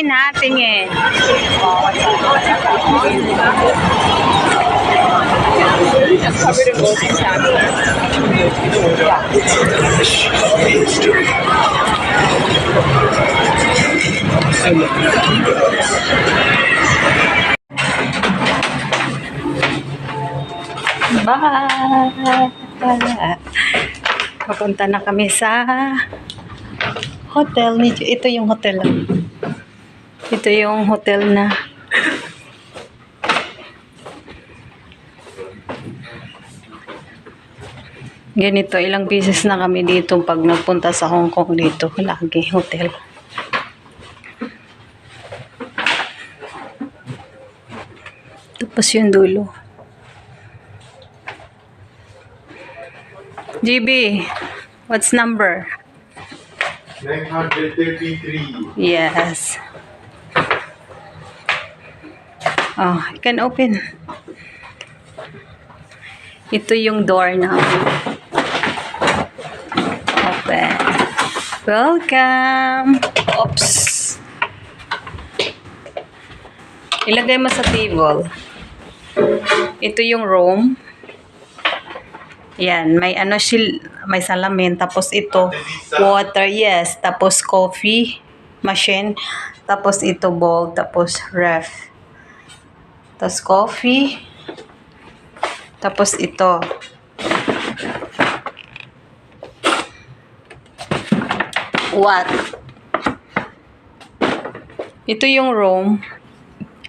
Tingin ha, tingin. Covered in gold and Bye! Papunta na kami sa hotel. Ito yung hotel. Ito yung hotel na ganito. Ilang beses na kami dito pag nagpunta sa Hong Kong dito. Lagi hotel. Tapos yung dulo. GB, what's number? 933. Yes. Oh, I can open. Ito yung door na. Open. Welcome. Oops. Ilagay mo sa table. Ito yung room. Yan, may may salamin, tapos ito water, yes, tapos coffee machine, tapos ito bowl, tapos ref, tapos coffee, tapos ito what? Ito yung room.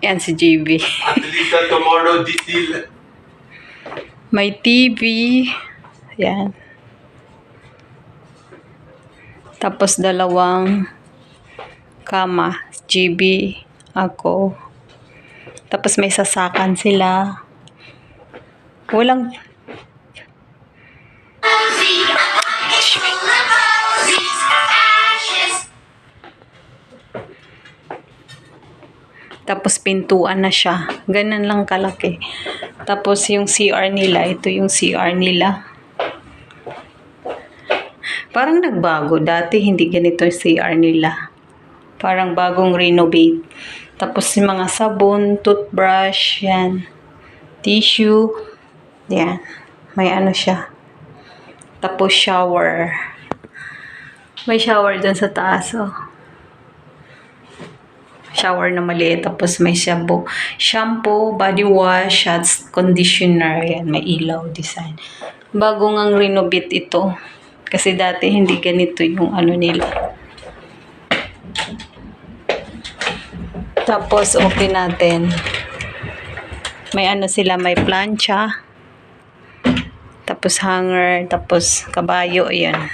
Yan si JB. At least tomorrow detail. May TV. Yan. Tapos dalawang kama. GB. Ako. Tapos may sasakan sila. Walang... Tapos pintuan na siya. Ganun lang kalaki. Tapos yung CR nila, ito yung CR nila. Parang nagbago. Dati hindi ganito yung CR nila. Parang bagong renovate. Tapos yung mga sabon, toothbrush, yan. Tissue. Yan. May ano siya. Tapos shower. May shower dun sa taas, oh. Shower na maliit, tapos may shampoo, body wash, shots, conditioner, yan, may ilaw design. Bagong ang renovate ito. Kasi dati hindi ganito yung ano nila. Tapos open natin. May ano sila, may plancha. Tapos hanger, tapos kabayo, yan.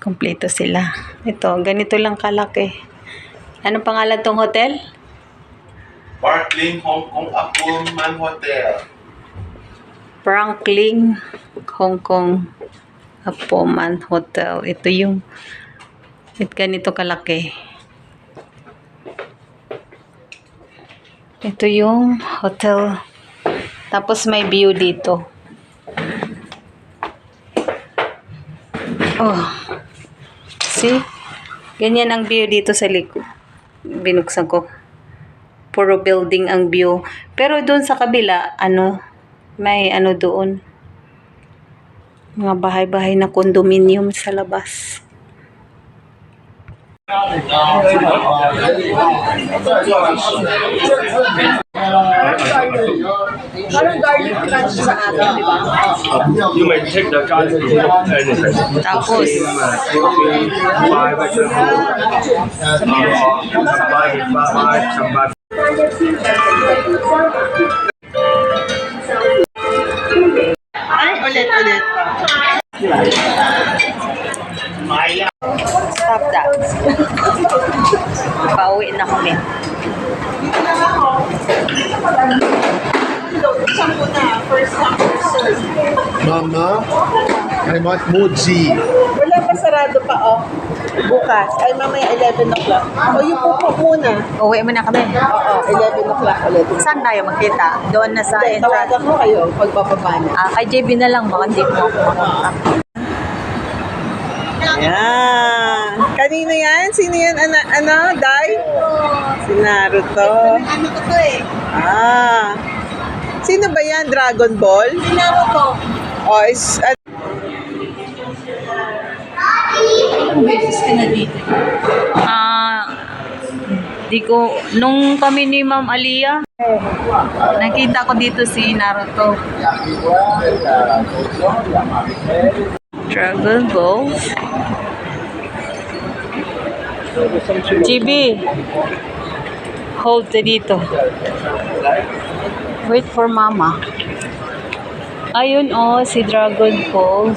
Kompleto sila. Ito, ganito lang kalaki. Anong pangalan tong hotel? Parkling Hong Kong Pullman Hotel. Franklin, Hong Kong, Pullman Hotel. Ito yung ganito kalaki. Ito yung hotel. Tapos may view dito. Oh. See? Ganyan ang view dito sa likod. Binuksan ko. Puro building ang view. Pero doon sa kabila, may doon. Mga bahay-bahay na condominium sa labas. Parang garlic crunch sa atin, di ba? You may take the garlic anything. Tapos, Ay, ulit. stop that. Pauwi na kami. Mama, I want mochi. Wala pa, sarado pa, oh. Bukas. Ay, mamaya 11 o'clock. O, yung pupo muna. Uwi mo na kami. Oo, 11 o'clock ulit. Saan tayo magkita? Doon na sa entrance. Tawagan ko kayo pagbababa na. Kay JB na lang. Baka hindi mo ako makontak. Ayan. Kanino yan? Sino yan? Dai? Si Naruto. Ano ko to eh? Ah. Sino ba yan? Dragon Ball? Si Naruto. O, is... Beses ka na dito. Di ko, nung kami ni Ma'am Aliyah, nakita ko dito si Naruto. Dragon Ball. GB, hold ka dito. Wait for Mama. Ayun si Dragon Ball.